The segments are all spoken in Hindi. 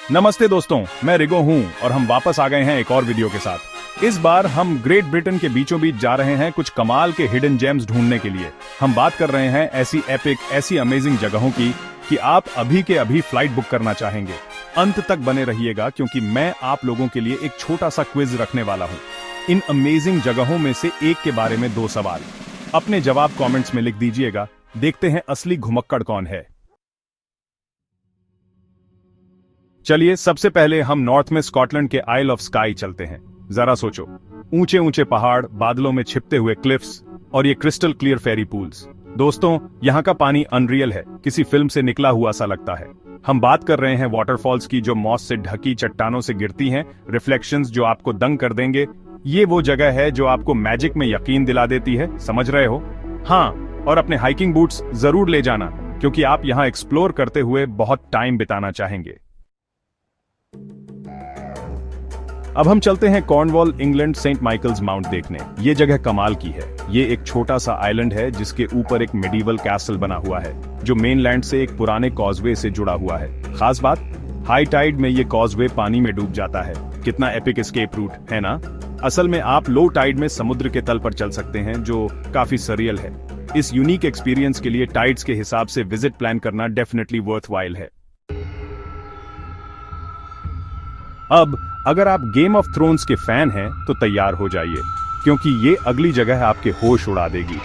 नमस्ते दोस्तों, मैं रिगो हूं और हम वापस आ गए हैं एक और वीडियो के साथ। इस बार हम ग्रेट ब्रिटेन के बीचों बीच जा रहे हैं कुछ कमाल के हिडन जेम्स ढूंढने के लिए। हम बात कर रहे हैं ऐसी एपिक, ऐसी अमेजिंग जगहों की कि आप अभी के अभी फ्लाइट बुक करना चाहेंगे। अंत तक बने रहिएगा क्योंकि मैं आप लोगों के लिए एक छोटा सा क्विज रखने वाला हूं। इन अमेजिंग जगहों में से एक के बारे में 2 सवाल। अपने जवाब कमेंट्स में लिख दीजिएगा। देखते हैं असली घुमक्कड़ कौन है। चलिए सबसे पहले हम नॉर्थ में स्कॉटलैंड के आइल ऑफ स्काई चलते हैं। जरा सोचो, ऊंचे ऊंचे पहाड़, बादलों में छिपते हुए क्लिफ्स और ये क्रिस्टल क्लियर फेरी पूल्स। दोस्तों, यहाँ का पानी अनरियल है, किसी फिल्म से निकला हुआ सा लगता है। हम बात कर रहे हैं वाटरफॉल्स की जो मॉस से ढकी चट्टानों से गिरती हैं, रिफ्लेक्शंस जो आपको दंग कर देंगे। ये वो जगह है जो आपको मैजिक में यकीन दिला देती है, समझ रहे हो? हाँ, और अपने हाइकिंग बूट्स जरूर ले जाना क्योंकि आप यहाँ एक्सप्लोर करते हुए बहुत टाइम बिताना चाहेंगे। अब हम चलते हैं Cornwall, England, Saint Michael's Mount देखने। ये जगह कमाल की है। ये एक छोटा सा आइलैंड है जिसके ऊपर एक मेडिवल कैसल बना हुआ है जो मेनलैंड से एक पुराने कॉजवे से जुड़ा हुआ है। खास बात, हाई टाइड में ये कॉजवे पानी में डूब जाता है। कितना एपिक एस्केप रूट है ना? असल में आप लो टाइड में समुद्र के तल पर चल सकते हैं जो काफी सरियल है। इस यूनिक एक्सपीरियंस के लिए टाइड्स के हिसाब से विजिट प्लान करना डेफिनेटली वर्थवाइल है। अब अगर आप गेम ऑफ थ्रोन्स के फैन हैं तो तैयार हो जाइए क्योंकि ये अगली जगह आपके होश उड़ा देगी।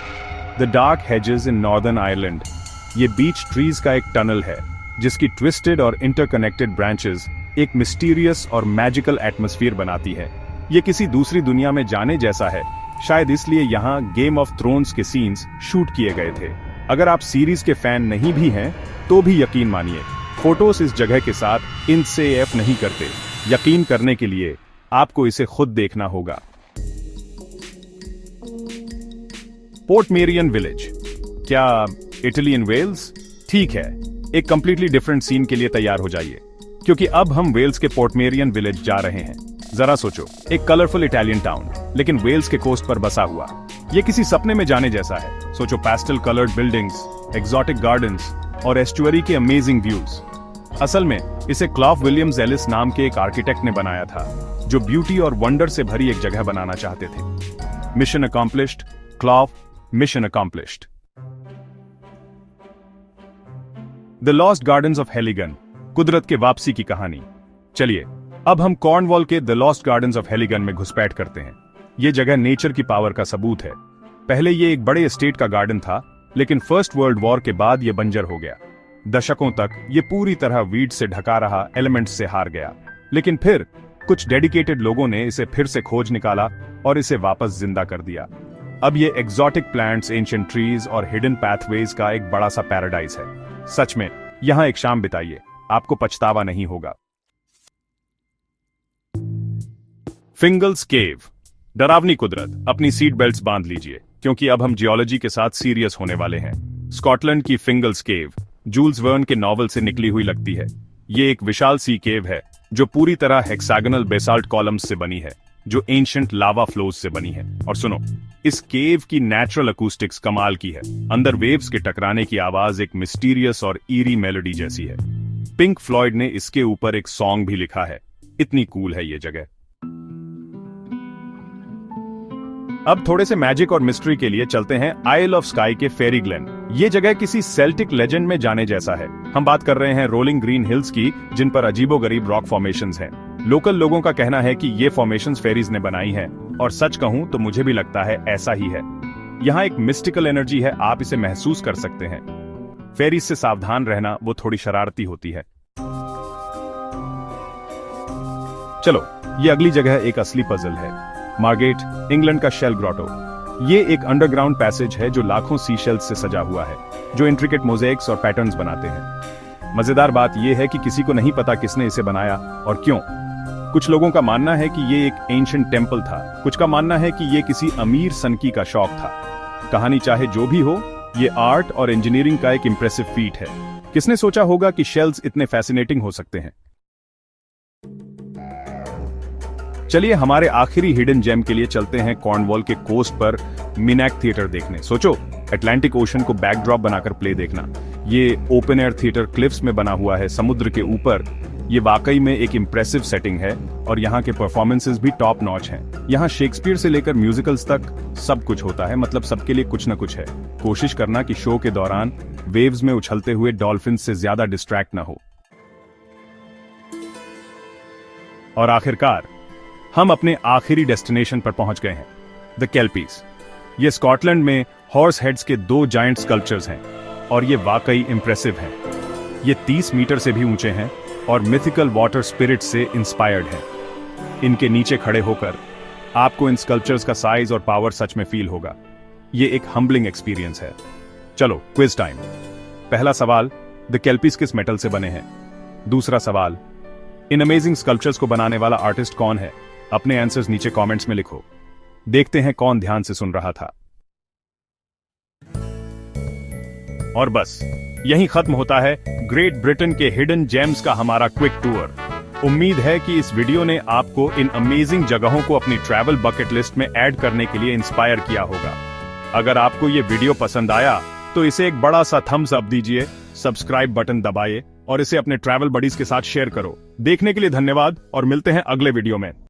The dark hedges in northern Ireland. ये बीच ट्रीज का एक टनल है जिसकी ट्विस्टेड और इंटरकनेक्टेड ब्रांचेस एक मिस्टीरियस और मैजिकल एटमॉस्फेयर बनाती है। ये किसी दूसरी दुनिया में जाने जैसा है। शायद इसलिए यहाँ गेम ऑफ थ्रोन्स के सीन्स शूट किए गए थे। अगर आप सीरीज के फैन नहीं भी हैं तो भी यकीन मानिए, फोटोज इस जगह के साथ इंसेफ नहीं करते। यकीन करने के लिए आपको इसे खुद देखना होगा। पोर्ट मेरियन विलेज, क्या इटली इन वेल्स? ठीक है, एक कंप्लीटली डिफरेंट सीन के लिए तैयार हो जाइए क्योंकि अब हम वेल्स के पोर्ट मेरियन विलेज जा रहे हैं। जरा सोचो, एक कलरफुल इटालियन टाउन लेकिन वेल्स के कोस्ट पर बसा हुआ। यह किसी सपने में जाने जैसा है। सोचो, पैस्टल कलर्ड बिल्डिंग्स, एक्सोटिक गार्डन्स और एस्चुअरी के अमेजिंग व्यूज। असल में इसे क्लॉव विलियम्स एलिस नाम के एक आर्किटेक्ट ने बनाया था जो ब्यूटी और वंडर से भरी एक जगह बनाना चाहते थे। मिशन अकॉम्प्लिश्ड, क्लॉव, mission accomplished. The lost gardens of Heligan, कुदरत के वापसी की कहानी। चलिए अब हम कॉर्नवॉल के द लॉस्ट गार्डन्स ऑफ हेलिगन में घुसपैठ करते हैं। यह जगह नेचर की पावर का सबूत है। पहले यह एक बड़े एस्टेट का गार्डन था लेकिन फर्स्ट वर्ल्ड वॉर के बाद यह बंजर हो गया। दशकों तक ये पूरी तरह वीड से ढका रहा, एलिमेंट्स से हार गया। लेकिन फिर कुछ डेडिकेटेड लोगों ने इसे फिर से खोज निकाला और इसे वापस जिंदा कर दिया। अब ये एक्सोटिक प्लांट्स, एंशिएंट ट्रीज और हिडन पाथवेज का एक बड़ा सा पैराडाइज है। सच में यहां एक शाम बिताइए, आपको पछतावा नहीं होगा। फिंगल्स केव, डरावनी कुदरत। अपनी सीट बेल्ट्स बांध लीजिए क्योंकि अब हम जियोलॉजी के साथ सीरियस होने वाले हैं। स्कॉटलैंड की फिंगल्स केव जूल्स वर्न के नॉवल से निकली हुई लगती है। ये एक विशाल सी केव है जो पूरी तरह हेक्सागोनल बेसाल्ट कॉलम्स से बनी है जो एंशिएंट लावा फ्लोज से बनी है। और सुनो, इस केव की नेचुरल अकूस्टिक्स कमाल की है। अंदर वेव्स के टकराने की आवाज एक मिस्टीरियस और ईरी मेलोडी जैसी है। पिंक फ्लॉयड ने इसके ऊपर एक सॉन्ग भी लिखा है। इतनी कूल है ये जगह। अब थोड़े से मैजिक और मिस्ट्री के लिए चलते हैं आइल ऑफ स्काई के फेरी ग्लेन। ये जगह किसी सेल्टिक लेजेंड में जाने जैसा है। हम बात कर रहे हैं रोलिंग ग्रीन हिल्स की जिन पर अजीबोगरीब रॉक फॉर्मेशंस हैं। लोकल लोगों का कहना है कि ये फॉर्मेशंस फेरीज ने बनाई हैं और सच कहूं तो मुझे भी लगता है ऐसा ही है। यहाँ एक मिस्टिकल एनर्जी है, आप इसे महसूस कर सकते हैं। फेरीज से सावधान रहना, वो थोड़ी शरारती होती है। चलो, ये अगली जगह एक असली पजल है। मार्गेट, इंग्लैंड का शेल ग्रोटो। ये एक अंडरग्राउंड पैसेज है जो लाखों सी शेल्स से सजा हुआ है जो इंट्रिकेट मोज़ेक्स और पैटर्न्स बनाते हैं। मजेदार बात यह है कि किसी को नहीं पता किसने इसे बनाया और क्यों। कुछ लोगों का मानना है कि ये एक एंशिएंट टेंपल था, कुछ का मानना है कि ये किसी अमीर सनकी का शौक था। कहानी चाहे जो भी हो, ये आर्ट और इंजीनियरिंग का एक इंप्रेसिव फीट है। किसने सोचा होगा कि शेल्स इतने फैसिनेटिंग हो सकते हैं। चलिए हमारे आखिरी हिडन जेम के लिए चलते हैं कॉर्नवॉल के कोस्ट पर मिनैक थिएटर देखने। सोचो, अटलांटिक ओशन को बैकड्रॉप बनाकर प्ले देखना। ये ओपन एयर थिएटर क्लिफ्स में बना हुआ है, समुद्र के ऊपर। ये वाकई में एक इम्प्रेसिव सेटिंग है और यहाँ के परफॉर्मेंसेस भी टॉप नॉच हैं। यहाँ शेक्सपियर से लेकर म्यूजिकल्स तक सब कुछ होता है, मतलब सबके लिए कुछ न कुछ है। कोशिश करना कि शो के दौरान वेव्स में उछलते हुए डॉल्फिन से ज्यादा डिस्ट्रैक्ट ना हो। और आखिरकार हम अपने आखिरी डेस्टिनेशन पर पहुंच गए हैं, द केल्पीज। ये स्कॉटलैंड में हॉर्स हेड्स के 2 जायंट स्कल्पचर्स हैं और ये वाकई इंप्रेसिव हैं। ये 30 मीटर से भी ऊंचे हैं और मिथिकल वाटर स्पिरिट से इंस्पायर्ड हैं। इनके नीचे खड़े होकर आपको इन स्कल्पचर्स का साइज और पावर सच में फील होगा। ये एक हम्बलिंग एक्सपीरियंस है। चलो क्विज टाइम। पहला सवाल, द केल्पीज किस मेटल से बने हैं? दूसरा सवाल, इन अमेजिंग स्कल्पचर्स को बनाने वाला आर्टिस्ट कौन है? अपने आंसर्स नीचे कमेंट्स में लिखो। देखते हैं कौन ध्यान से सुन रहा था। और बस यहीं खत्म होता है ग्रेट ब्रिटेन के हिडन जेम्स का हमारा क्विक टूर। उम्मीद है कि इस वीडियो ने आपको इन अमेजिंग जगहों को अपनी ट्रैवल बकेट लिस्ट में ऐड करने के लिए इंस्पायर किया होगा। अगर आपको ये वीडियो पसंद आया तो इसे एक बड़ा सा थम्स अप दीजिए, सब्सक्राइब बटन दबाइए और इसे अपने ट्रैवल बडीज के साथ शेयर करो। देखने के लिए धन्यवाद और मिलते हैं अगले वीडियो में।